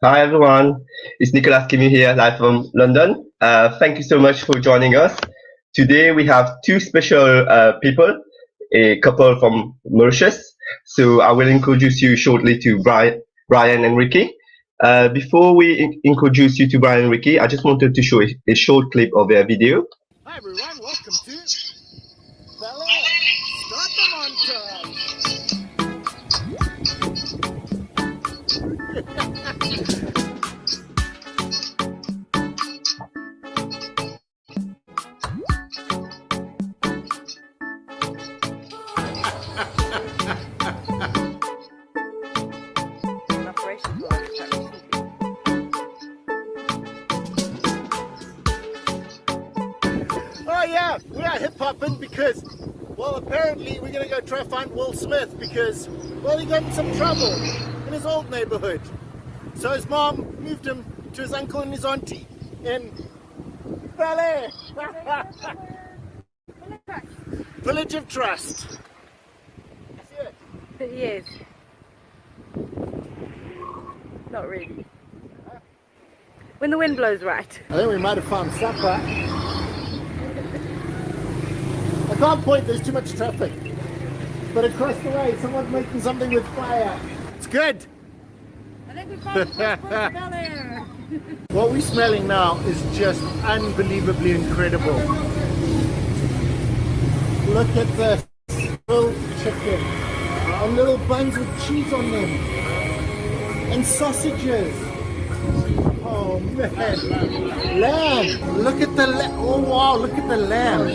Hi everyone, it's Nicolas Kimi here, live from London. Thank you so much for joining us. Today we have two special people, a couple from Mauritius. So I will introduce you shortly to Bryan and Riki. Before we introduce you to Bryan and Riki, I just wanted to show a short clip of their video. Hi everyone, welcome to Ballet. Start the montage. Oh yeah, we are hip hopping because, well, apparently we're gonna go try to find Will Smith because, well, he got in some trouble in his old neighborhood. So his mom moved him to his uncle and his auntie in Ballet. Village of Trust. Yes. Not really. When the wind blows right. I think we might have found supper. I can't point, there's too much traffic. But across the way, someone's making something with fire. It's good. I think we found the down there. What we're smelling now is just unbelievably incredible. Look at this grilled chicken and little buns with cheese on them and sausages. Oh man, lamb! Look at the lamb! Oh wow, look at the lamb!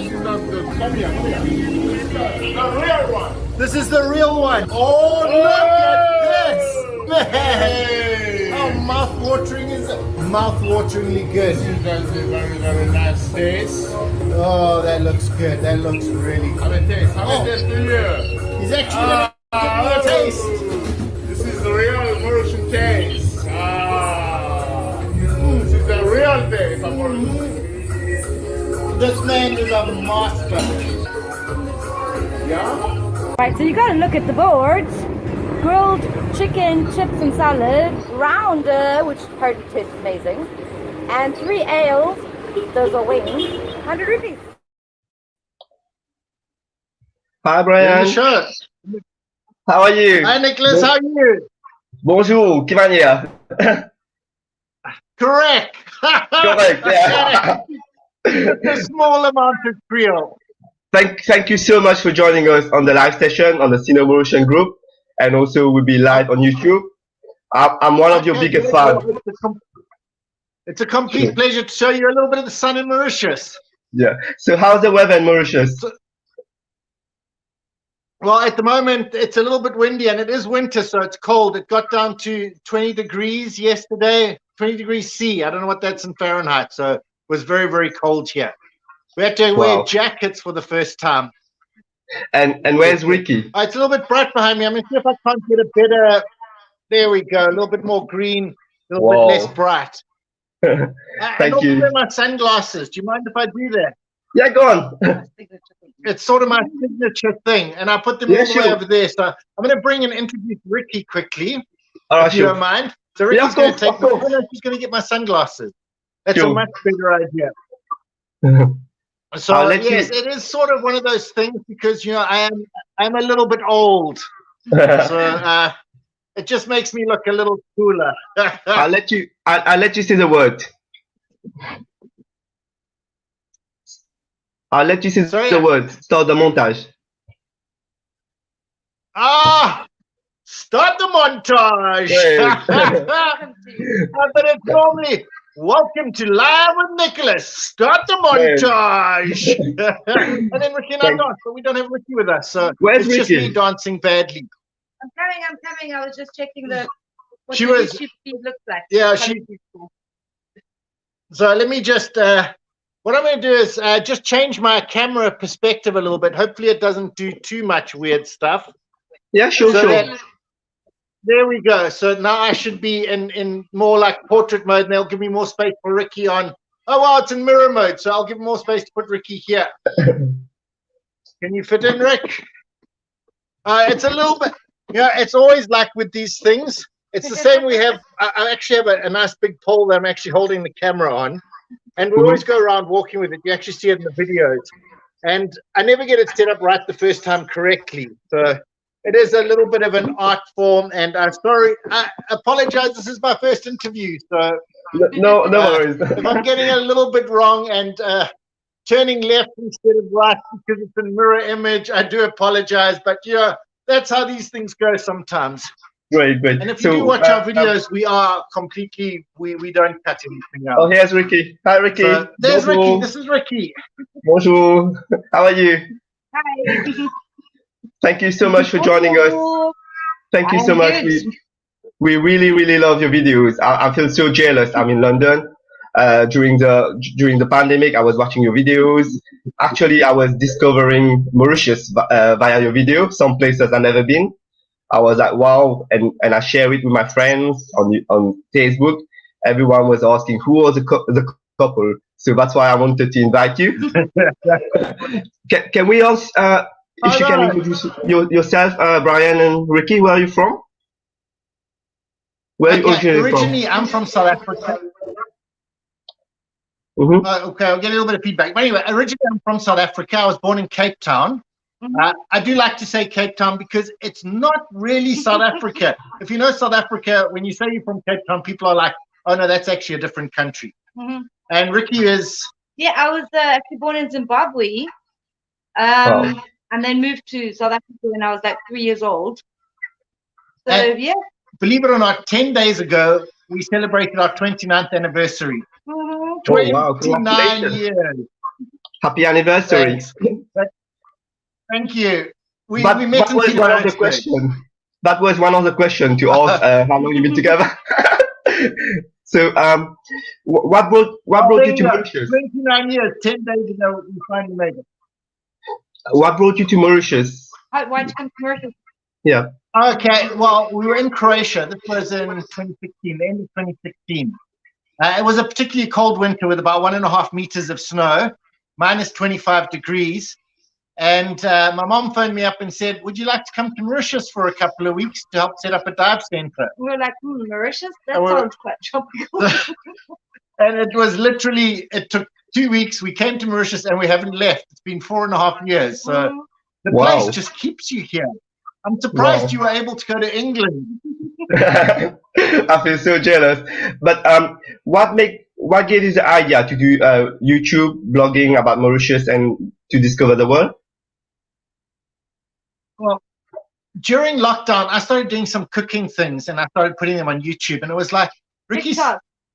This is the real one. Oh, look at this! Man. How mouth-watering is it? Mouth-wateringly good. That's a very, very nice taste. Oh, that looks good. That looks really good. Have a taste. Have a taste to you. He's actually gonna give me a taste. This is the real Mauritian taste. This is the real taste of Mauritius. This man is a master. Yeah? Right, so you gotta look at the boards. Grilled chicken, chips and salad, rounder, which heard tastes amazing, and 3 ales, those are wings, 100 rupees. Hi In the Bryan, shirt. how are you? Hi Nicholas, how are you? Bonjour, que manière? Correct. Correct, yeah. A small amount of Creole. Thank you so much for joining us on the live session on the Sino Mauritian group, and also we'll be live on YouTube. I'm one of your biggest fans. It's a complete pleasure to show you a little bit of the sun in Mauritius. Yeah. So how's the weather in Mauritius? Well, at the moment, it's a little bit windy and it is winter, so it's cold. It got down to 20 degrees yesterday, 20 degrees C. I don't know what that's in Fahrenheit, so it was very, very cold here. We had to wear jackets for the first time. And where's Riki? Oh, it's a little bit bright behind me. I'm going to see if I can't get a better... There we go. A little bit more green, a little bit less bright. Thank you. Wear my sunglasses. Do you mind if I do that? Yeah, go on. It's sort of my signature thing, and I put them all the way over there. So I'm going to bring and introduce Riki quickly, if you don't mind. So Ricky's going to take me. She's going to get my sunglasses. That's a much better idea. So yes, it is sort of one of those things because I'm a little bit old, so it just makes me look a little cooler. I'll let you say the word. I'll let you say the word. Start the montage. Start the montage. But it's normally welcome to Live with Nicholas. Start the montage. And then Riki and I dance, but we don't have Riki with us, so where's it's just Riki? me dancing badly. I'm coming. I was just checking what the YouTube feed looks like. Yeah, so let me just, what I'm going to do is just change my camera perspective a little bit. Hopefully it doesn't do too much weird stuff. Yeah, sure. There we go. So now I should be in more like portrait mode, and they'll give me more space for Riki on. Oh, wow, it's in mirror mode, so I'll give more space to put Riki here. Can you fit in, Rick? It's a little bit, it's always like with these things. It's the same. I actually have a nice big pole that I'm actually holding the camera on, and we always go around walking with it. You actually see it in the videos, and I never get it set up right the first time correctly. So it is a little bit of an art form, and I'm sorry. I apologize. This is my first interview, so No worries. if I'm getting a little bit wrong and turning left instead of right because it's a mirror image, I do apologize. But yeah, that's how these things go sometimes. Great. And if you do watch our videos, we are completely, we don't cut anything out. Oh, here's Riki. Hi, Riki. So, there's Bonjour. Riki. This is Riki. Bonjour. How are you? Hi. Thank you so much for joining us. Thank you so I'm much. good. We really love your videos. I feel so jealous. I'm in London. During the pandemic, I was watching your videos. Actually, I was discovering Mauritius via your video. Some places I've never been. I was like, wow, and I share it with my friends on Facebook. Everyone was asking who was the couple. So that's why I wanted to invite you. Can we also, if you can introduce yourself, Bryan and Riki, where are you from? Where are you originally, I'm from South Africa. Okay, I'll get a little bit of feedback. But anyway, originally I'm from South Africa. I was born in Cape Town. I do like to say Cape Town because it's not really South Africa. If you know South Africa, when you say you're from Cape Town, people are like, oh no, that's actually a different country. And Riki is... Yeah, I was actually born in Zimbabwe, and then moved to South Africa when I was like 3 years old. So, yeah. Believe it or not, 10 days ago, we celebrated our 29th anniversary. 29 years. Happy anniversary. Thank you. We That met in was one of the questions. That was one of the questions to ask how long you've been together. So, what brought you to Mauritius? 29 years, 10 days ago, we finally made it. What brought you to Mauritius? Why'd you come to Mauritius? Yeah. Okay, well, we were in Croatia. This was in 2016, the end of 2016. It was a particularly cold winter with about 1.5 meters of snow, minus 25 degrees. And my mom phoned me up and said, would you like to come to Mauritius for a couple of weeks to help set up a dive center? We were like, Mauritius? That sounds quite tropical. And it was literally, it took 2 weeks. We came to Mauritius and we haven't left. It's been 4.5 years. So the place just keeps you here. I'm surprised you were able to go to England. I feel so jealous. But what gave you the idea to do YouTube blogging about Mauritius and to discover the world? Well, during lockdown, I started doing some cooking things and I started putting them on YouTube. And it was like Riki's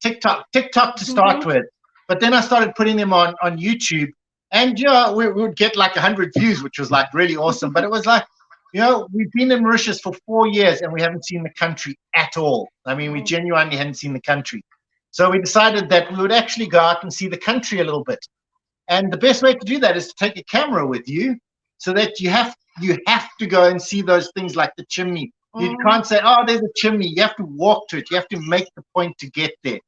TikTok to start with. But then I started putting them on YouTube. And yeah, we would get like 100 views, which was like really awesome. But it was like, you know, we've been in Mauritius for 4 years and we haven't seen the country at all. I mean, we genuinely hadn't seen the country. So we decided that we would actually go out and see the country a little bit. And the best way to do that is to take a camera with you so that you have to go and see those things like the chimney. You can't say, oh, there's a chimney. You have to walk to it. You have to make the point to get there.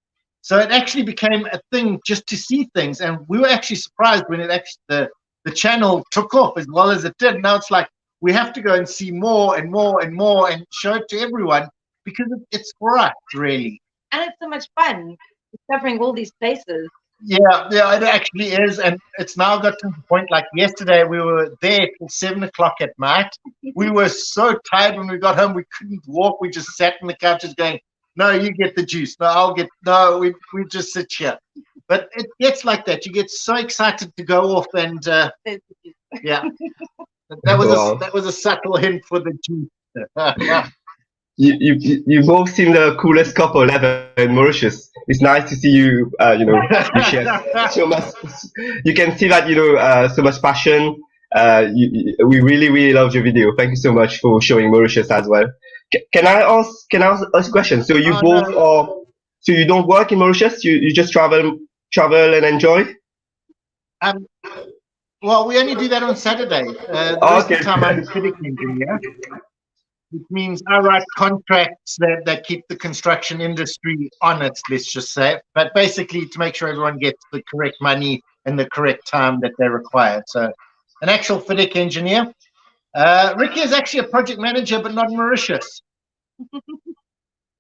So it actually became a thing just to see things. And we were actually surprised when it actually, the channel took off as well as it did. Now it's like, we have to go and see more and more and more and show it to everyone because it's for us, really. And it's so much fun discovering all these places. Yeah, it actually is. And it's now got to the point, like yesterday, we were there till 7 o'clock at night. We were so tired when we got home, we couldn't walk. We just sat on the couches going, no, you get the juice. No, we just sit here. But it gets like that. You get so excited to go off and, yeah. That was a subtle hint for the juice. You both seem the coolest couple ever in Mauritius. It's nice to see you. You share so much. You can see that so much passion. We really love your video. Thank you so much for showing Mauritius as well. Can I ask a question? So you so you don't work in Mauritius? You just travel and enjoy? Well, we only do that on Saturday. The rest of the time I'm a civic engineer, which means I write contracts that keep the construction industry honest, let's just say. But basically to make sure everyone gets the correct money and the correct time that they require. So an actual FIDIC engineer. Riki is actually a project manager, but not in Mauritius.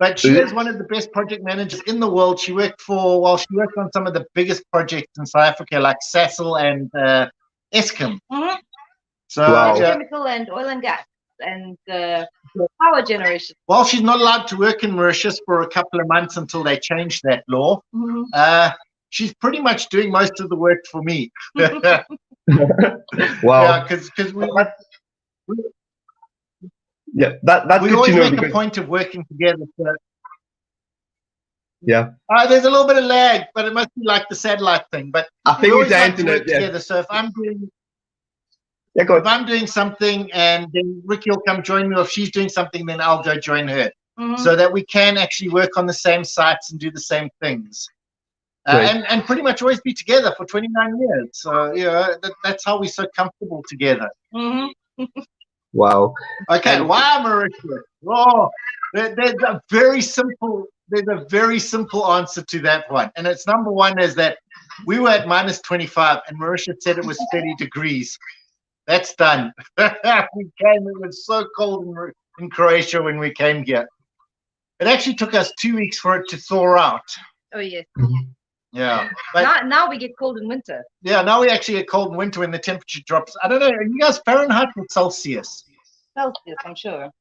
But she is one of the best project managers in the world. She worked on some of the biggest projects in South Africa, like Sasol and Eskom. So chemical and oil and gas and power generation. While she's not allowed to work in Mauritius for a couple of months until they change that law, she's pretty much doing most of the work for me. Wow. Yeah, because we that's we always make a point of working together. So. Yeah. There's a little bit of lag, but it must be like the satellite thing. But I think we it's the always like to internet. work together. So if I'm doing something and then Riki will come join me, or if she's doing something, then I'll go join her, so that we can actually work on the same sites and do the same things. And pretty much always be together for 29 years. So, that's how we're so comfortable together. Wow. Okay, why Mauritius? Oh, there's a very simple answer to that one. And it's number one is that we were at minus 25 and Mauritius said it was 30 degrees. That's done. We came, it was so cold in Croatia when we came here. It actually took us 2 weeks for it to thaw out. Oh, yes. Yeah. But now we get cold in winter. Yeah, now we actually get cold in winter when the temperature drops. I don't know, are you guys Fahrenheit or Celsius? Celsius, I'm sure.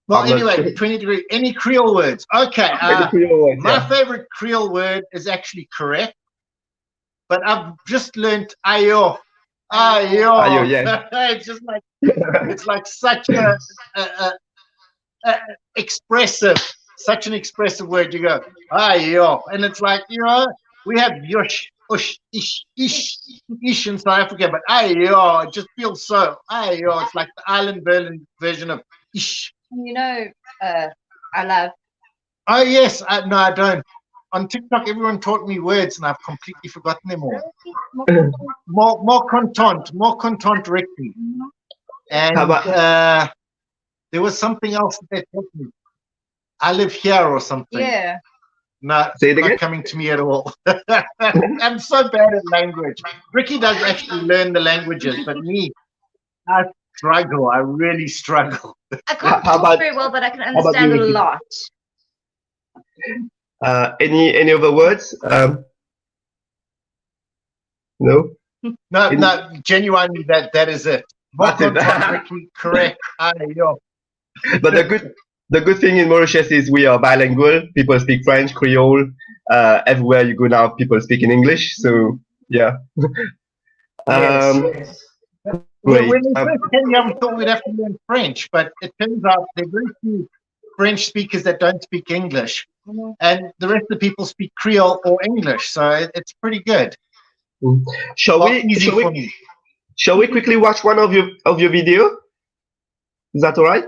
Well, anyway, 20 degrees. Any Creole words? Okay. My favorite Creole word is actually correct, but I've just learned ayo. Ayo, yeah. It's just like it's like such a expressive. Such an expressive word. You go, ayo. And it's like, we have yosh, ush, ish in South Africa, but ayo, it just feels so, ayo. It's like the Island Berlin version of ish. I love. Oh, yes. No, I don't. On TikTok, everyone taught me words, and I've completely forgotten them all. More content, Riki. And there was something else that they taught me. I live here or something. Yeah. No, it's not coming to me at all. I'm so bad at language. Riki does actually learn the languages, but me, I struggle. I really struggle. I can't talk very well, but I can understand a lot. Any other words? No? No, genuinely, that is it. Riki, correct. But the good thing in Mauritius is we are bilingual. People speak French, Creole. Everywhere you go now, people speak in English. So, yeah. Yes. When we first came here, we thought we'd have to learn French, but it turns out there are very few French speakers that don't speak English. And the rest of the people speak Creole or English. So it's pretty good. Shall we quickly watch one of your video? Is that all right?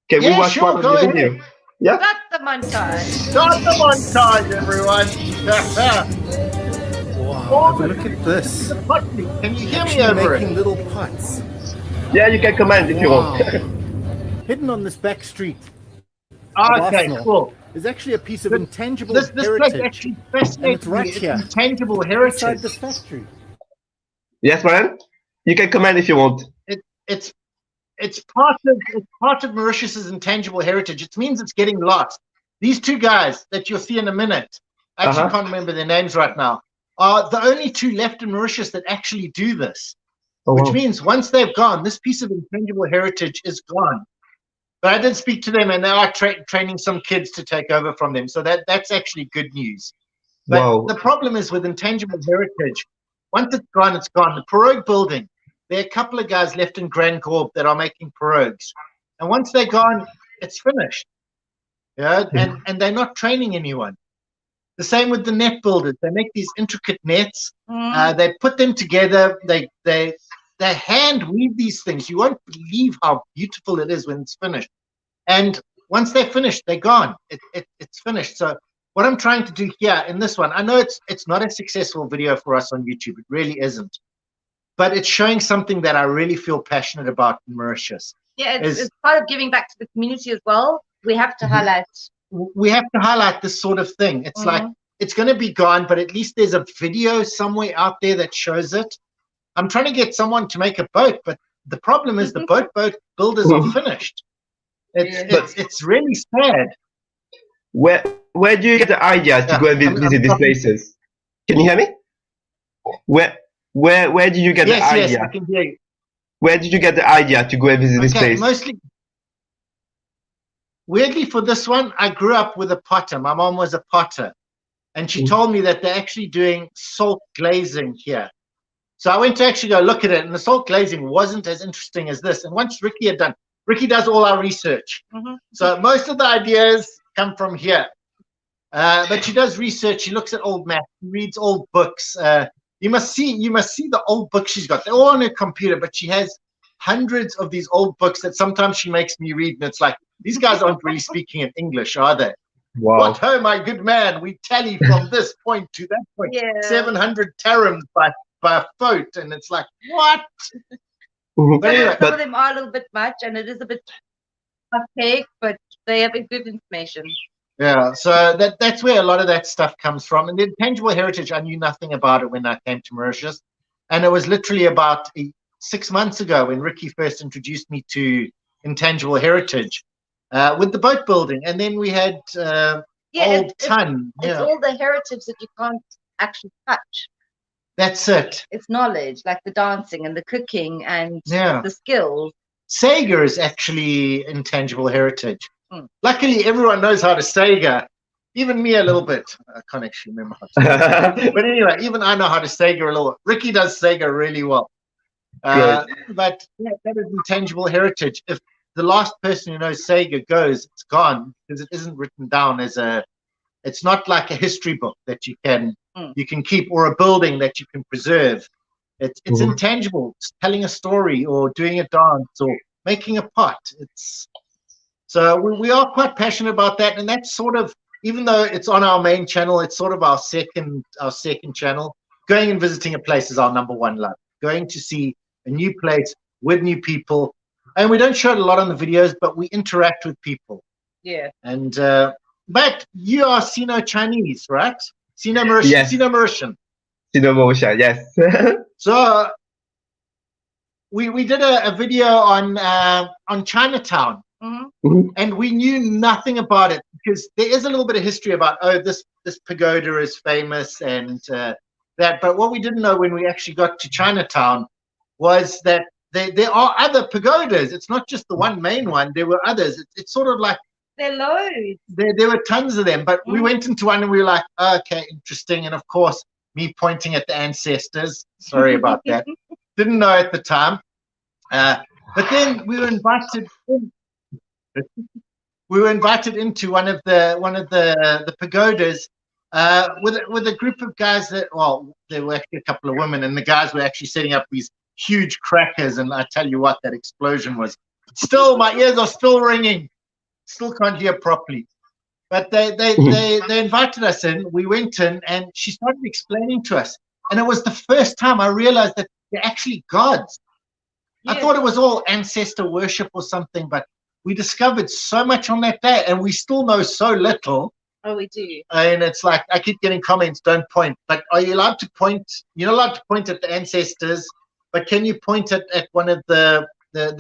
Can we watch one of your video? Yeah. Start the montage. Start the montage, everyone. Wow, look at this. Can you hear me over it? Making little pots. Yeah, you can comment if you want. Hidden on this back street. Okay, cool. There's actually a piece of intangible this heritage. place actually fascinates right me. here. It's intangible heritage. Inside this factory. Yes, Bryan? You can comment if you want. It's part of Mauritius's intangible heritage. It means it's getting lost. These two guys that you'll see in a minute, I actually can't remember their names right now, are the only two left in Mauritius that actually do this. Which means once they've gone, this piece of intangible heritage is gone. But I did speak to them, and they are training some kids to take over from them. So that's actually good news. But the problem is with intangible heritage, once it's gone, it's gone. The pirogue building, there are a couple of guys left in Grand Gorbe that are making pirogues. And once they're gone, it's finished. Yeah, and they're not training anyone. The same with the net builders. They make these intricate nets. They put them together. They hand weave these things. You won't believe how beautiful it is when it's finished. And once they're finished, they're gone. It's finished. So what I'm trying to do here in this one, I know it's not a successful video for us on YouTube. It really isn't. But it's showing something that I really feel passionate about in Mauritius. Yeah, it's part of giving back to the community as well. We have to highlight. We have to highlight this sort of thing. It's like, it's going to be gone, but at least there's a video somewhere out there that shows it. I'm trying to get someone to make a boat, but the problem is the boat builders are finished. It's really sad. Where do you get the idea to go and visit these places? Can you hear me? Where did you get the idea? Yes, I can hear you. Where did you get the idea to go and visit this place? Mostly, weirdly for this one, I grew up with a potter. My mom was a potter, and she told me that they're actually doing salt glazing here. So I went to actually go look at it, and the salt glazing wasn't as interesting as this. And once Riki does all our research. So most of the ideas come from here. But she does research. She looks at old maps, reads old books. You must see the old books she's got. They're all on her computer, but she has hundreds of these old books that sometimes she makes me read, and it's like, these guys aren't really speaking in English, are they? Wow. What, oh my good man, we tally from this point to that point. 700 terams by a foot, and it's like, what? But anyway, some of them are a little bit much, and it is a bit archaic, but they have good information. Yeah, so that's where a lot of that stuff comes from. And the intangible heritage, I knew nothing about it when I came to Mauritius. And it was literally about 6 months ago when Riki first introduced me to intangible heritage with the boat building. And then we had Old Ton. It's all the heritage that you can't actually touch. That's it. It's knowledge, like the dancing and the cooking and the skills. Sega is actually intangible heritage. Luckily, everyone knows how to Sega. Even me a little bit. I can't actually remember how to Sega. But anyway, even I know how to Sega a little bit. Riki does Sega really well. But that is intangible heritage. If the last person who knows Sega goes, it's gone, because it isn't written down as it's not like a history book that you can keep, or a building that you can preserve. It's intangible. It's telling a story or doing a dance or making a pot. So we are quite passionate about that, and that's sort of, even though it's on our main channel, it's sort of our second channel. Going and visiting a place is our number one love. Going to see a new place with new people, and we don't show it a lot on the videos, but we interact with people. Yeah. And but you are Sino-Chinese, right? Sino-Mauritian. Yes. Sino-Mauritian. Sino-Mauritian, yes. So we did a video on Chinatown. And we knew nothing about it, because there is a little bit of history about, this pagoda is famous and that. But what we didn't know when we actually got to Chinatown was that there are other pagodas. It's not just the one main one. There were others. It's sort of like there are loads. There were tons of them. But we went into one and we were like, okay, interesting. And of course, me pointing at the ancestors. Sorry about that. Didn't know at the time. But then we were invited in. We were invited into one of the pagodas with a group of guys that, well, there were actually a couple of women, and the guys were actually setting up these huge crackers. And I tell you what, that explosion was still, my ears are still ringing. Still can't hear properly. But they invited us in. We went in, and she started explaining to us. And it was the first time I realized that they're actually gods. Yeah. I thought it was all ancestor worship or something, but we discovered so much on that day, and we still know so little. Oh, we do. And it's like, I keep getting comments, don't point. But are you allowed to point? You're not allowed to point at the ancestors, but can you point at one of the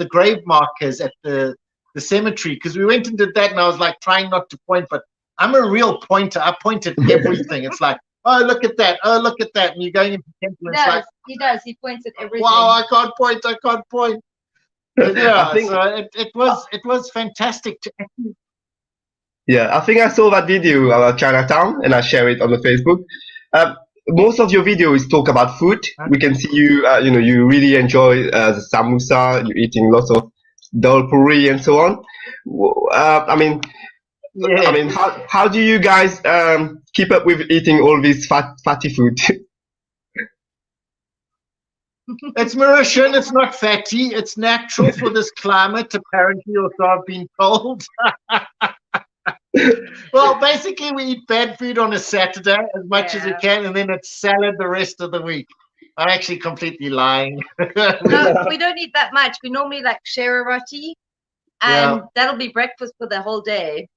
grave markers at the cemetery? Because we went and did that, and I was like trying not to point, but I'm a real pointer. I point at everything. It's like, oh, look at that. Oh, look at that. And you're going into the temple. He does. He points at everything. Wow, I can't point. Yeah, I think so it was fantastic to actually. Yeah, I think I saw that video about Chinatown, and I share it on the Facebook. Most of your videos talk about food. We can see you, you really enjoy the samosa. You're eating lots of dal puri and so on. How do you guys keep up with eating all this fatty food? It's Mauritian, it's not fatty, it's natural for this climate, apparently, or so I've been told. Well, basically, we eat bad food on a Saturday as much as we can, and then it's salad the rest of the week. I'm actually completely lying. No, we don't eat that much. We normally share a roti, and that'll be breakfast for the whole day.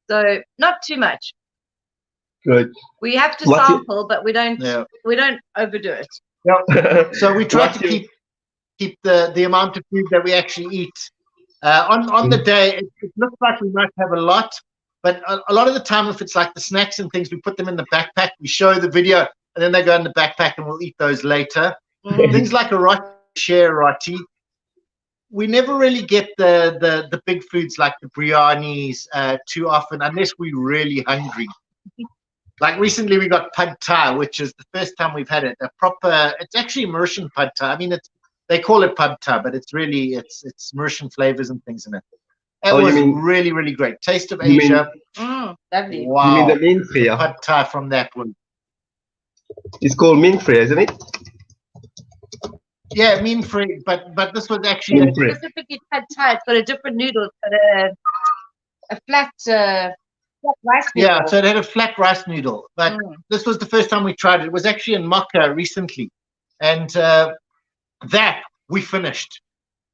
So not too much. Good. We have to sample, but we don't overdo it. So we try to keep the amount of food that we actually eat On the day, it looks like we might have a lot, but a lot of the time, if it's like the snacks and things, we put them in the backpack. We show the video, and then they go in the backpack, and we'll eat those later. Things like a roti, share roti. We never really get the big foods like the biryanis too often, unless we're really hungry. Like recently, we got pad thai, which is the first time we've had it. A proper, it's actually Mauritian pad thai. I mean, they call it pad thai, but it's really it's Mauritian flavors and things in it. It was really, really great. Taste of Asia. Lovely. Wow. You mean the main fare? Pad thai from that one. It's called main fare, isn't it? Yeah, mean free, but this was actually Mean free. Specifically pad thai. It's got a different noodle. It's got a flat rice noodle. yeah. So it had a flat rice noodle, but this was the first time we tried it. It was actually in Mocha recently, and that we finished.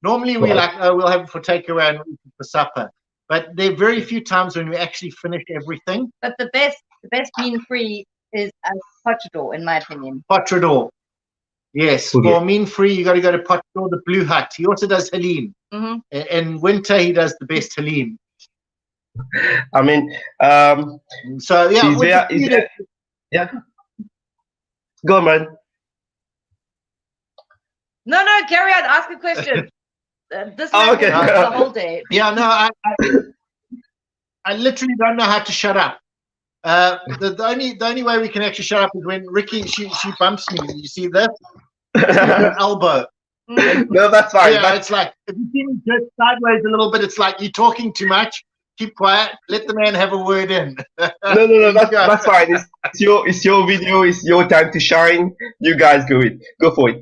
Normally we like, oh, we'll have it for takeaway and eat it for supper, but there are very few times when we actually finish everything. But the best mean free is Portugal, in my opinion. Potrador. Yes, for mean free, you got to go to Potrador, the Blue Hut. He also does halim. In winter, he does the best halim. I mean, So yeah, yeah. Go on, man. No, carry on. Ask a question. This okay. the whole day. Yeah, no, I literally don't know how to shut up. The only way we can actually shut up is when Riki she bumps me. You see this? Her elbow. No, that's fine. Yeah, it's like if you see me jerk sideways a little bit, it's like you're talking too much. Keep quiet. Let the man have a word in. No, that's fine. It's your video. It's your time to shine. You guys go for it.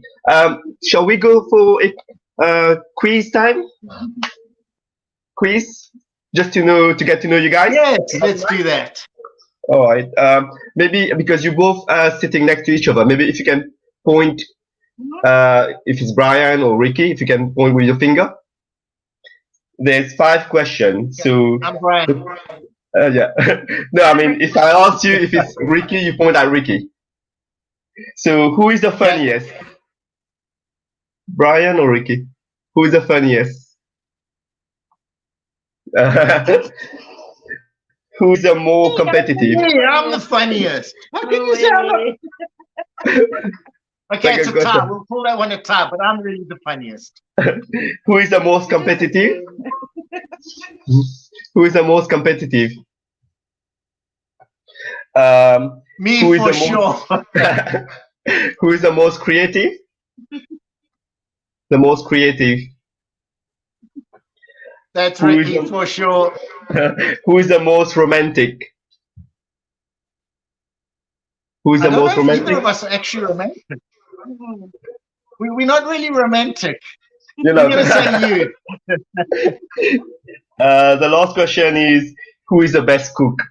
Shall we go for a quiz time? Quiz, just to get to know you guys. Yes, let's do that. All right. Maybe because you both are sitting next to each other. Maybe if you can point, if it's Bryan or Riki, if you can point with your finger. There's 5 questions. So I'm Bryan. yeah. No, I mean, if I ask you if it's Riki, you point at Riki. So who is the funniest? Bryan or Riki? Who is the funniest? Who is the more competitive? Yeah, I'm the funniest. How can you say I'm not? Okay, it's a tie. We'll call that one a tie, but I'm really the funniest. Who is the most competitive? Who is the most competitive? Me who is for the sure. Who is the most creative? The most creative. That's Riki for sure. Who is the most romantic? Who is the most romantic? Neither of us are actually romantic. We're not really romantic. You know. I'm going to say you. The last question is, who is the best cook?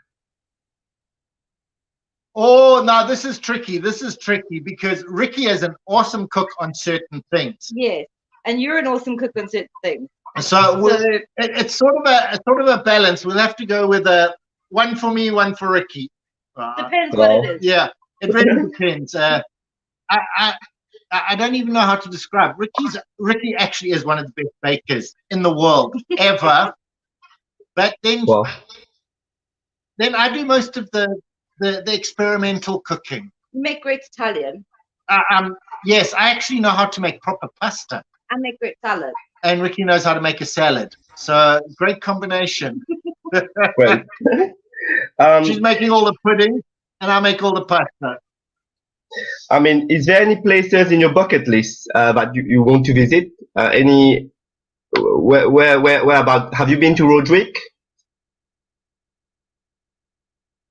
Oh, now this is tricky. This is tricky because Riki is an awesome cook on certain things. Yes, and you're an awesome cook on certain things. So it's sort of a balance. We'll have to go with a one for me, one for Riki. Depends what it is. Yeah, it really depends. I don't even know how to describe. Riki actually is one of the best bakers in the world ever. But then I do most of the experimental cooking. You make great Italian. Yes, I actually know how to make proper pasta. I make great salad. And Riki knows how to make a salad. So great combination. Well, she's making all the pudding, and I make all the pasta. I mean, is there any places in your bucket list that you want to visit? Where about? Have you been to Roderick?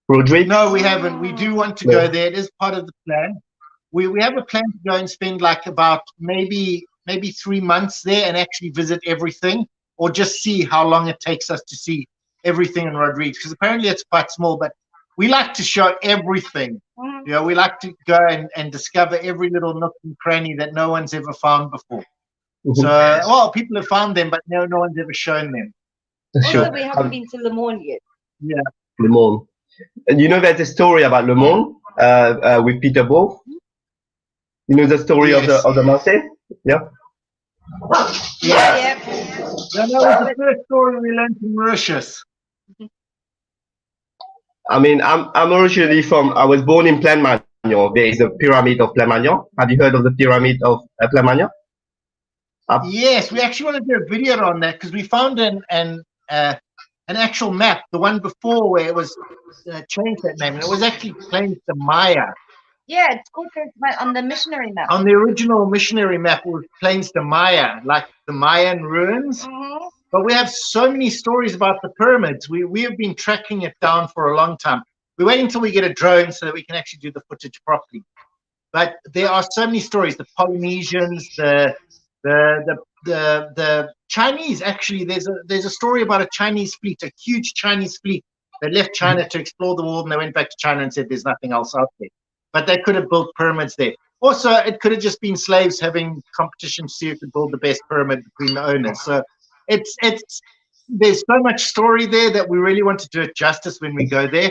Roderick? No, we haven't. We do want to go there. It is part of the plan. We have a plan to go and spend like about maybe 3 months there and actually visit everything, or just see how long it takes us to see everything in Rodrigues, because apparently it's quite small, but we like to show everything. You know, we like to go and discover every little nook and cranny that no one's ever found before. So, well, people have found them, but no one's ever shown them. Also, we haven't been to Le Mans yet. Yeah. Le Mans. And you know, there's a story about Le Mans with Peter Both. You know the story of the mountain? Yeah. Yeah. That was the first story we learned in Mauritius. I mean, I'm originally from. I was born in Plemagnon. There is a pyramid of Plemagnon. Have you heard of the pyramid of Plemagnon? Yes, we actually want to do a video on that because we found an actual map, the one before where it was changed that name, and it was actually Plains de Maya. Yeah, it's called on the missionary map. On the original missionary map, it was Plains de Maya, like the Mayan ruins. Mm-hmm. But we have so many stories about the pyramids. We have been tracking it down for a long time. We're waiting until we get a drone so that we can actually do the footage properly. But there are so many stories. The Polynesians, the Chinese. Actually, there's a story about a Chinese fleet, a huge Chinese fleet that left China to explore the world, and they went back to China and said there's nothing else out there. But they could have built pyramids there. Also, it could have just been slaves having competition to see who could build the best pyramid between the owners. So there's so much story there that we really want to do it justice when we go there.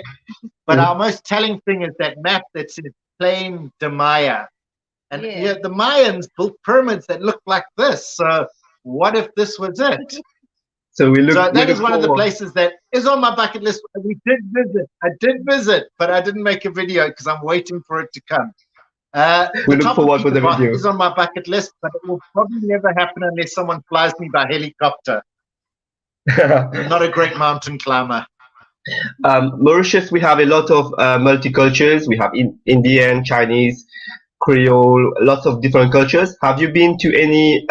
But our most telling thing is that map that says Plain de Maya. And yeah, the Mayans built pyramids that look like this. So what if this was it? So that is one of the places that is on my bucket list. We did visit. I did visit, but I didn't make a video because I'm waiting for it to come. We look forward to the video. Is on my bucket list, but it will probably never happen unless someone flies me by helicopter. I'm not a great mountain climber. Mauritius, we have a lot of multicultures. We have Indian, Chinese, Creole, lots of different cultures. Have you been to any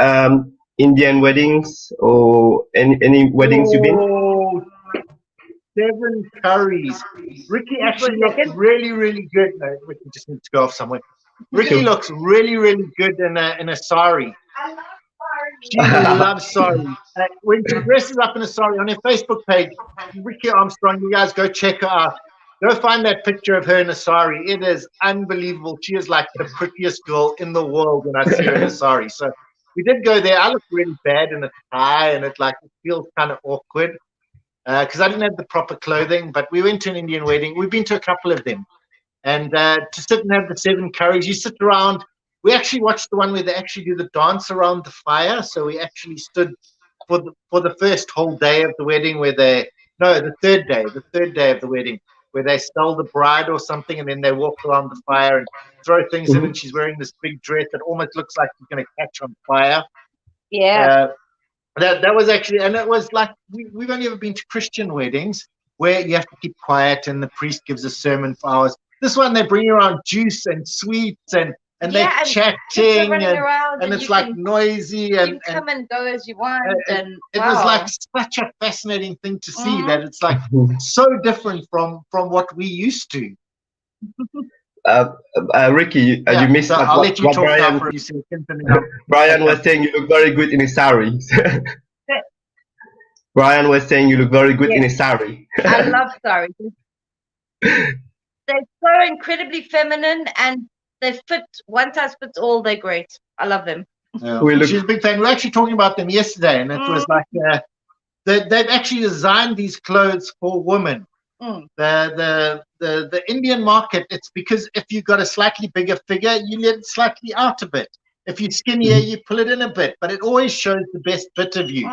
Indian weddings or any weddings you've been? 7 curries. Ricky actually looks really, really good. No, Ricky just needs to go off somewhere. Ricky looks really, really good in a sari. She loves sari. When she dresses up in a sari on her Facebook page, Ricky Armstrong, you guys go check her out. Go find that picture of her in a sari. It is unbelievable. She is like the prettiest girl in the world when I see her in a sari. So we did go there. I look really bad in a tie, and it feels kind of awkward because I didn't have the proper clothing. But we went to an Indian wedding. We've been to a couple of them. And to sit and have the 7 curries, you sit around. We actually watched the one where they actually do the dance around the fire. So we actually stood for the first whole day of the wedding the third day of the wedding, where they stole the bride or something, and then they walk around the fire and throw things in, and she's wearing this big dress that almost looks like she's going to catch on fire. Yeah. That was actually, and it was like, we've only ever been to Christian weddings where you have to keep quiet and the priest gives a sermon for hours. This one, they bring around juice and sweets and they're chatting and it's like noisy and you come and go as you want. And it was like such a fascinating thing to see that it's like so different from what we used to. Ricky, you missed so I'll let you talk Bryan, now for you. Bryan was saying you look very good in a sari. Bryan was saying you look very good in a sari. I love saris. They're so incredibly feminine and they fit, one size fits all. They're great. I love them. Yeah. She's a big fan. We were actually talking about them yesterday, and it was like they've actually designed these clothes for women. The Indian market, it's because if you've got a slightly bigger figure, you let it slightly out a bit. If you're skinnier, you pull it in a bit, but it always shows the best bit of you.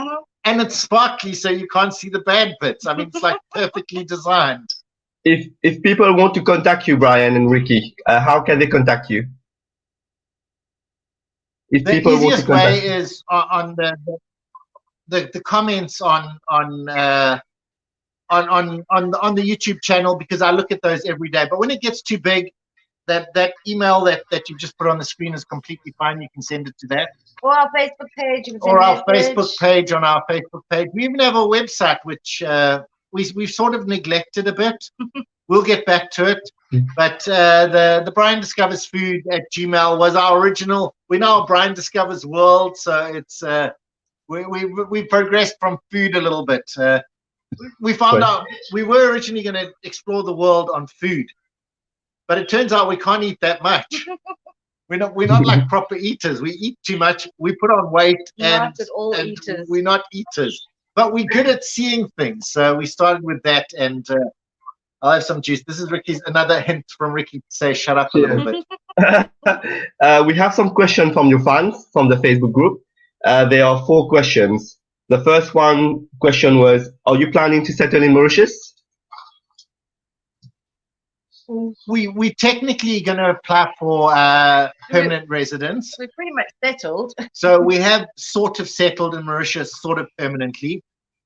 And it's sparkly, so you can't see the bad bits. I mean, it's like perfectly designed. If people want to contact you, Bryan and Riki, how can they contact you? The easiest way is on the comments on the YouTube channel, because I look at those every day. But when it gets too big, that email that you just put on the screen is completely fine. You can send it to that. Or our Facebook page. Or our Facebook page on our Facebook page. We even have a website which we've sort of neglected a bit. We'll get back to it. But the Bryan Discovers Food at Gmail was our original. We're now Bryan Discovers World, so it's we progressed from food a little bit. We found out we were originally going to explore the world on food, but it turns out we can't eat that much. We're not like proper eaters. We eat too much. We put on weight, and we're not eaters. But we're good at seeing things. So we started with that, and I'll have some juice. This is Ricky's, another hint from Ricky to say shut up a little bit. We have some questions from your fans from the Facebook group. There are 4 questions. The first one question was, are you planning to settle in Mauritius? We technically going to apply for permanent residence. We're pretty much settled. So we have sort of settled in Mauritius, sort of permanently.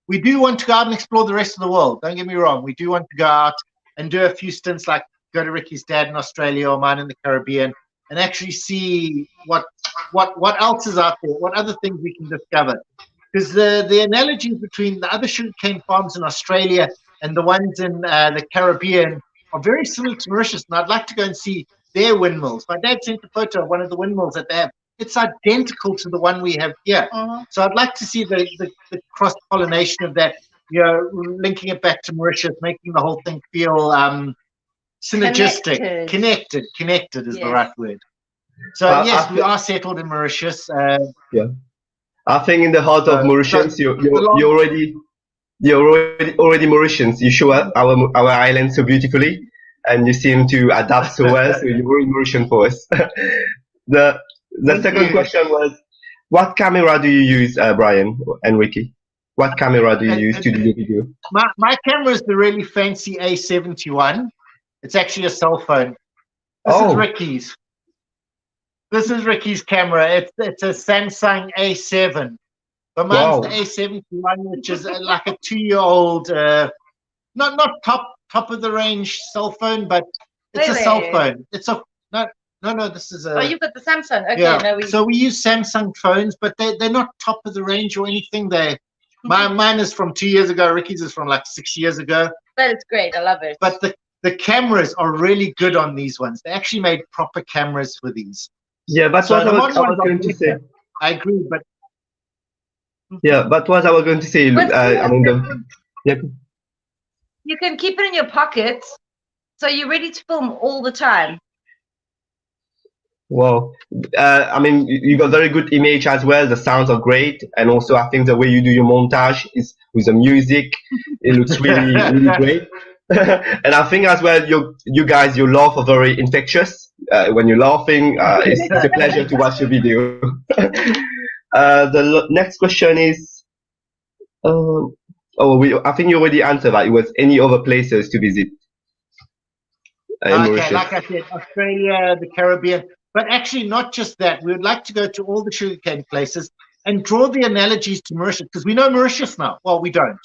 We do want to go out and explore the rest of the world. Don't get me wrong. We do want to go out and do a few stints, like go to Ricky's dad in Australia or mine in the Caribbean, and actually see what else is out there, what other things we can discover. Because the analogies between the other sugarcane farms in Australia and the ones in the Caribbean are very similar to Mauritius, and I'd like to go and see their windmills. My dad sent a photo of one of the windmills that they have. It's identical to the one we have here. So I'd like to see the cross-pollination of that, you know, linking it back to Mauritius, making the whole thing feel synergistic. Connected is the right word. So yes, we are settled in Mauritius. Yeah, I think in the heart of Mauritius, you're already Mauritians. You show our island so beautifully, and you seem to adapt so well. So you're very Mauritian for us. The second question was, what camera do you use, Bryan and Riki? What camera do you use to do the video? My camera is the really fancy A71. It's actually a cell phone. This is Ricky's. This is Ricky's camera. It's a Samsung A7. But mine's the A71, which is like a 2-year-old, not top of the range cell phone, but it's a cell phone. It's a no. This is a. Oh, you've got the Samsung. Okay, yeah. So we use Samsung phones, but they're not top of the range or anything. Mine is from 2 years ago. Ricky's is from like 6 years ago. That is great. I love it. But the cameras are really good on these ones. They actually made proper cameras for these. Yeah, that's what I was going to say. I agree, but. Yeah, but what I was going to say, you can keep it in your pocket, so you're ready to film all the time. Wow. I mean, you got very good image as well. The sounds are great. And also, I think the way you do your montage is with the music, it looks really, really great. And I think as well, you guys, your laugh are very infectious. When you're laughing, it's a pleasure to watch your video. The next question is, I think you already answered that. It was any other places to visit? Okay, like I said, Australia, the Caribbean. But actually, not just that. We would like to go to all the sugarcane places and draw the analogies to Mauritius, because we know Mauritius now. Well, we don't.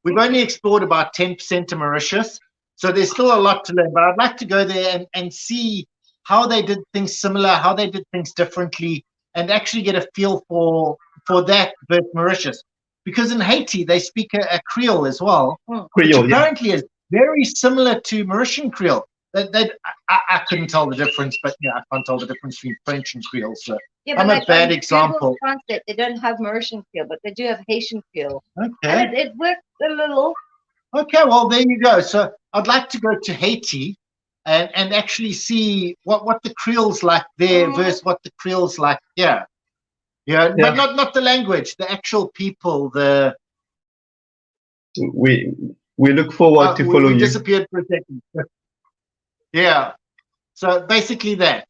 We've only explored about 10% of Mauritius, so there's still a lot to learn. But I'd like to go there and see how they did things similar, how they did things differently, and actually get a feel for that versus Mauritius. Because in Haiti, they speak a Creole as well, which apparently is very similar to Mauritian Creole. I couldn't tell the difference, but yeah, I can't tell the difference between French and Creole. So yeah, I'm a bad example. Translate, they don't have Mauritian Creole, but they do have Haitian Creole. Okay. And it works a little. Okay, well, there you go. So I'd like to go to Haiti and actually see what the Creole's like there versus what the Creole's like here. Yeah, but not the language, the actual people. We look forward to follow you. Disappeared for a second. Yeah, so basically that.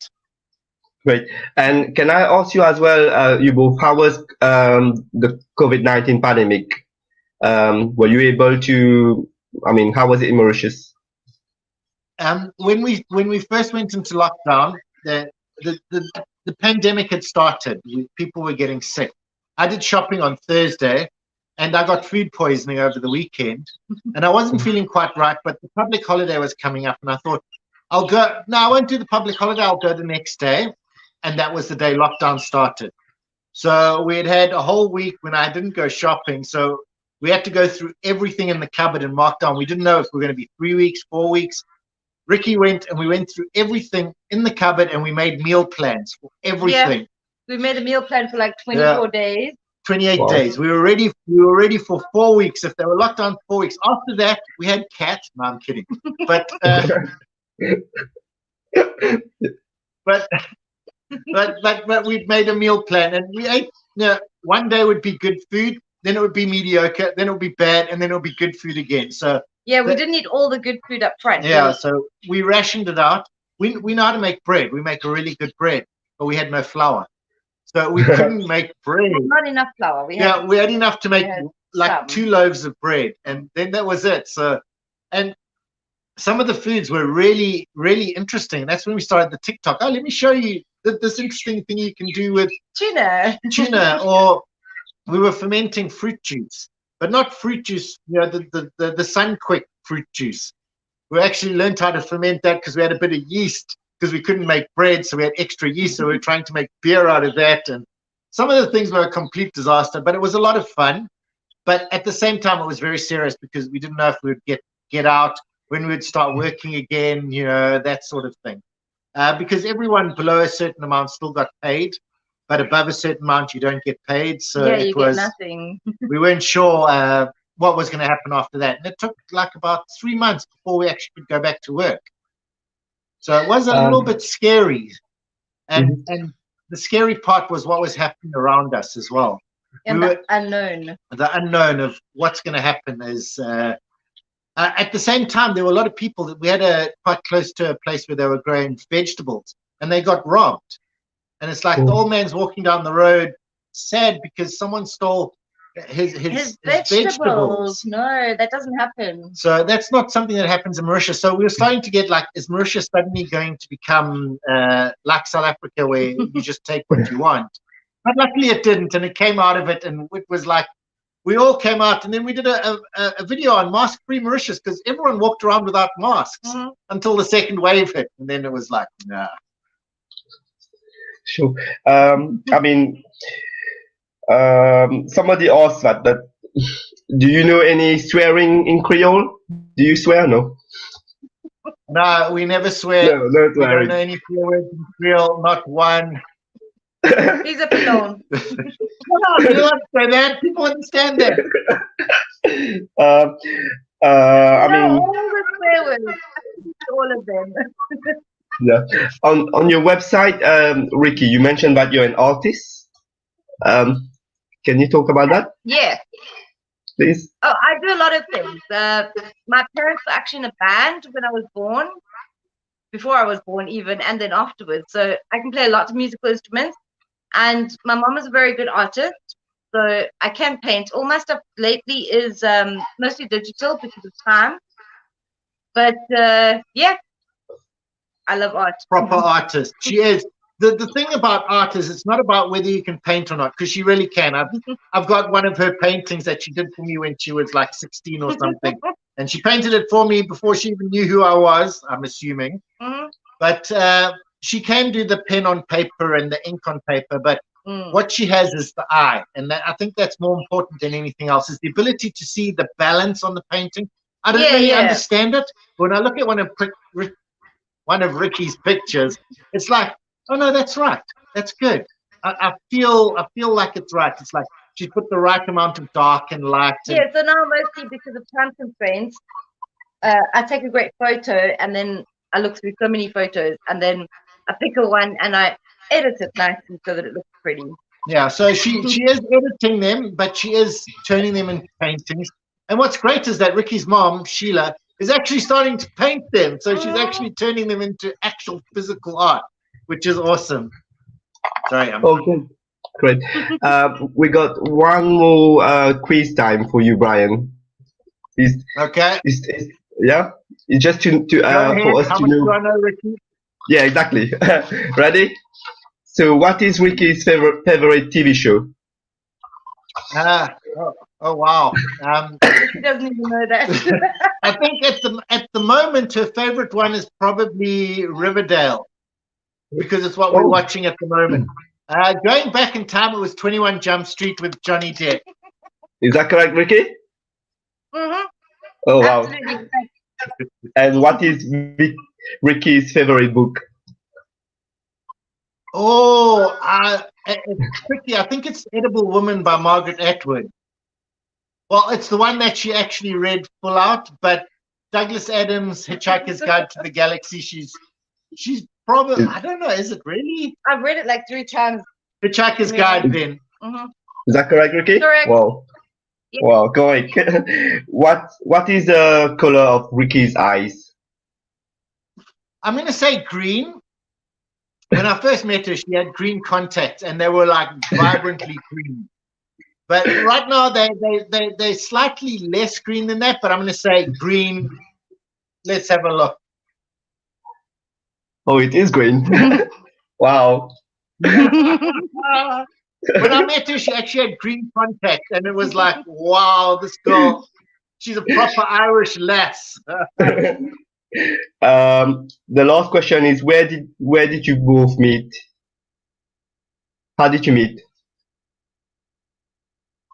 Great. And can I ask you as well, you both, how was the COVID-19 pandemic? Were you able to, I mean, how was it in Mauritius? When we first went into lockdown, the pandemic had started. People were getting sick. I did shopping on Thursday, and I got food poisoning over the weekend, and I wasn't feeling quite right, but the public holiday was coming up, and I thought, I'll go. No, I won't do the public holiday. I'll go the next day. And that was the day lockdown started. So we had a whole week when I didn't go shopping. So we had to go through everything in the cupboard and mark down. We didn't know if we were going to be 3 weeks, 4 weeks. Ricky went and we went through everything in the cupboard and we made meal plans for everything. Yeah, we made a meal plan for like 24 days. 28 days. We were ready for 4 weeks. If they were locked down 4 weeks. After that, we had cats. No, I'm kidding. But but we'd made a meal plan and we ate. One day would be good food, then it would be mediocre, then it would be bad, and then it would be good food again. So yeah, we didn't eat all the good food up front. Yeah, so we rationed it out. We know how to make bread. We make a really good bread, but we had no flour. So we couldn't make bread. Not enough flour. We had enough to make like some. 2 loaves of bread, and then that was it. So, and some of the foods were really, really interesting. That's when we started the TikTok. Oh, let me show you this interesting thing you can do with Tuna. Or we were fermenting fruit juice, but not fruit juice, the Sunquick fruit juice. We actually learned how to ferment that because we had a bit of yeast because we couldn't make bread, so we had extra yeast, so we were trying to make beer out of that. And some of the things were a complete disaster, but it was a lot of fun. But at the same time, it was very serious because we didn't know if we would get out, when we would start working again, that sort of thing. Because everyone below a certain amount still got paid, but above a certain amount, you don't get paid. So you get nothing. We weren't sure what was going to happen after that. And it took like about 3 months before we actually could go back to work. So it was a little bit scary. And the scary part was what was happening around us as well. And the unknown. The unknown of what's going to happen is... at the same time, there were a lot of people that we had quite close to a place where they were growing vegetables, and they got robbed. And it's like the old man's walking down the road, sad because someone stole his vegetables. No, that doesn't happen. So that's not something that happens in Mauritius. So we were starting to get like, is Mauritius suddenly going to become like South Africa, where you just take what you want? But luckily it didn't, and it came out of it, and it was like, we all came out, and then we did a video on mask-free Mauritius because everyone walked around without masks until the second wave hit, and then it was like, nah. Sure. I mean, somebody asked that, but do you know any swearing in Creole? Do you swear? No. No, we never swear. No we don't know any words in Creole, not one. He's a pillow. No, you don't say that. People understand that. I mean, all the swear words. All of them. yeah. On your website, Riki, you mentioned that you're an artist. Can you talk about that? Yeah. Please. Oh, I do a lot of things. My parents were actually in a band when I was born, before I was born even, and then afterwards. So I can play a lot of musical instruments. And my mom is a very good artist, so I can paint. All my stuff lately is mostly digital because of time. But yeah, I love art. Proper artist. She is. The thing about art is it's not about whether you can paint or not, because she really can. I've got one of her paintings that she did for me when she was like 16 or something. And she painted it for me before she even knew who I was, I'm assuming. But she can do the pen on paper and the ink on paper, but what she has is the eye. And I think that's more important than anything else, is the ability to see the balance on the painting. I don't really understand it. When I look at one of Ricky's pictures, it's like, oh no, that's right. That's good. I feel like it's right. It's like she's put the right amount of dark and light. Yeah, so now mostly because of time constraints, I take a great photo and then I look through so many photos and then I pick a one and I edit it nicely so that it looks pretty. Yeah, so she is editing them, but she is turning them into paintings. And what's great is that Ricky's mom, Sheila, is actually starting to paint them. So she's actually turning them into actual physical art, which is awesome. Sorry, okay, great. We got one more quiz time for you, Bryan. Okay. Yeah, it's just to for us How to much know. do I know, Ricky? Yeah, exactly. Ready? So, what is Ricky's favorite TV show? Oh wow. She doesn't even know that. I think at the moment her favorite one is probably Riverdale, because it's what we're watching at the moment. Going back in time, it was 21 Jump Street with Johnny Depp. Is that correct, Riki? Mm-hmm. Oh wow. Absolutely. And what is Ricky's favorite book? It's tricky. I think it's Edible Woman by Margaret Atwood. Well, it's the one that she actually read full out, but Douglas Adams' Hitchhiker's Guide to the Galaxy, she's probably, I don't know, is it really? I've read it like 3 times. Hitchhiker's Guide then. Mm-hmm. Is that correct, Riki? Correct. Wow. Yeah. Wow, correct. What is the color of Ricky's eyes? I'm going to say green. When I first met her, she had green contacts, and they were like vibrantly green. But right now, they're slightly less green than that. But I'm going to say green. Let's have a look. Oh, it is green. Wow. When I met her, she actually had green contacts, and it was like, wow, this girl, she's a proper Irish lass. The last question is, where did you both meet? How did you meet?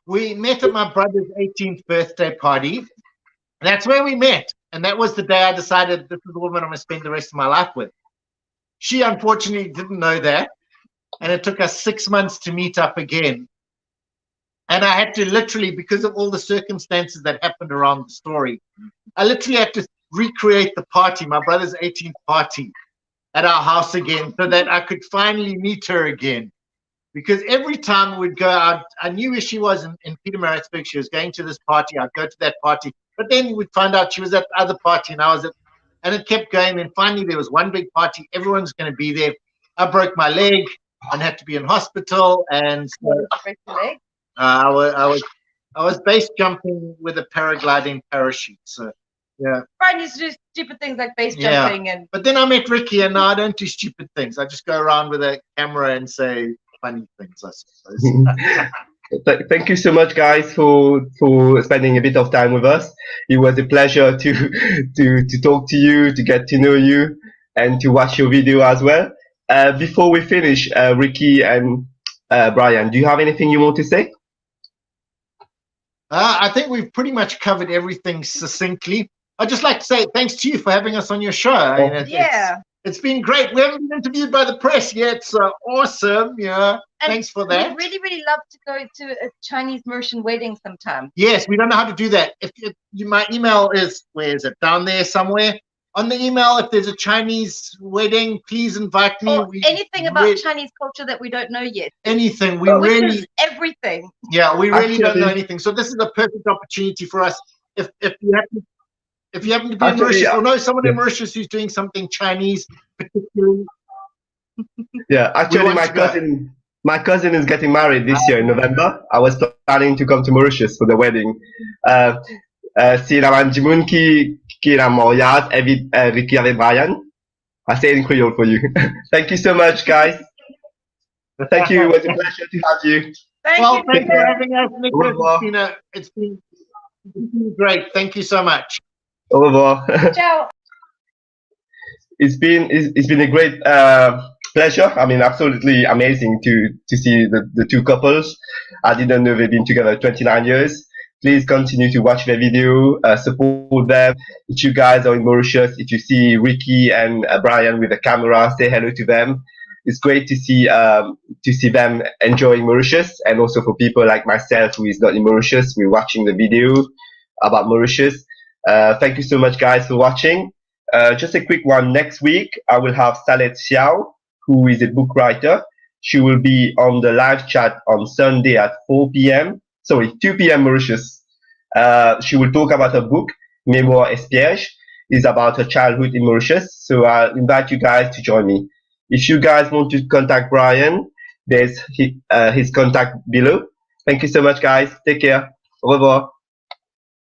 We met at my brother's 18th birthday party. That's where we met. And that was the day I decided this is the woman I'm going to spend the rest of my life with. She unfortunately didn't know that. And it took us 6 months to meet up again. And I had to literally, because of all the circumstances that happened around the story, I literally had to recreate the party, my brother's 18th party, at our house again, so that I could finally meet her again. Because every time we'd go out, I knew where she was in Pietermaritzburg. She was going to this party. I'd go to that party. But then we'd find out she was at the other party and I was at, and it kept going. And finally there was one big party. Everyone's going to be there. I broke my leg and had to be in hospital. And so, I was base jumping with a paragliding parachute. So yeah. Brian used to do stupid things like base jumping and. But then I met Riki, and now I don't do stupid things. I just go around with a camera and say funny things, I suppose. Thank you so much, guys, for spending a bit of time with us. It was a pleasure to talk to you, to get to know you, and to watch your video as well. Before we finish, Riki and Bryan, do you have anything you want to say? I think we've pretty much covered everything succinctly. I'd just like to say thanks to you for having us on your show. It's been great. We haven't been interviewed by the press yet, so awesome. Yeah, and thanks for that. We'd really, really love to go to a Chinese Mauritian wedding sometime. Yes, we don't know how to do that. My email is, where is it? Down there somewhere. On the email, if there's a Chinese wedding, please invite me. Or anything about Chinese culture that we don't know yet. Anything. Everything. Yeah, we really don't know anything. So this is a perfect opportunity for us. If you happen to be in Mauritius or know someone in Mauritius who's doing something Chinese, particularly. Yeah, actually, my cousin is getting married this year in November. I was planning to come to Mauritius for the wedding. Si la Jimun qui la mariage invite Riki avec Bryan. I say it in Creole for you. Thank you so much, guys. Thank you. It was a pleasure to have you. Thank you for having us, Nicholas. It's been great. Thank you so much. Au revoir. Ciao. It's been a great pleasure. I mean, absolutely amazing to see the two couples. I didn't know they've been together 29 years. Please continue to watch their video, support them. If you guys are in Mauritius, if you see Riki and Bryan with a camera, say hello to them. It's great to see them enjoying Mauritius, and also for people like myself who is not in Mauritius, we're watching the video about Mauritius. Thank you so much, guys, for watching. Just a quick one. Next week, I will have Salet Xiao, who is a book writer. She will be on the live chat on Sunday at 4 p.m. Sorry, 2 p.m. Mauritius. She will talk about her book, Mémoire Espiège. It's about her childhood in Mauritius. So I invite you guys to join me. If you guys want to contact Bryan, there's his contact below. Thank you so much, guys. Take care. Au revoir.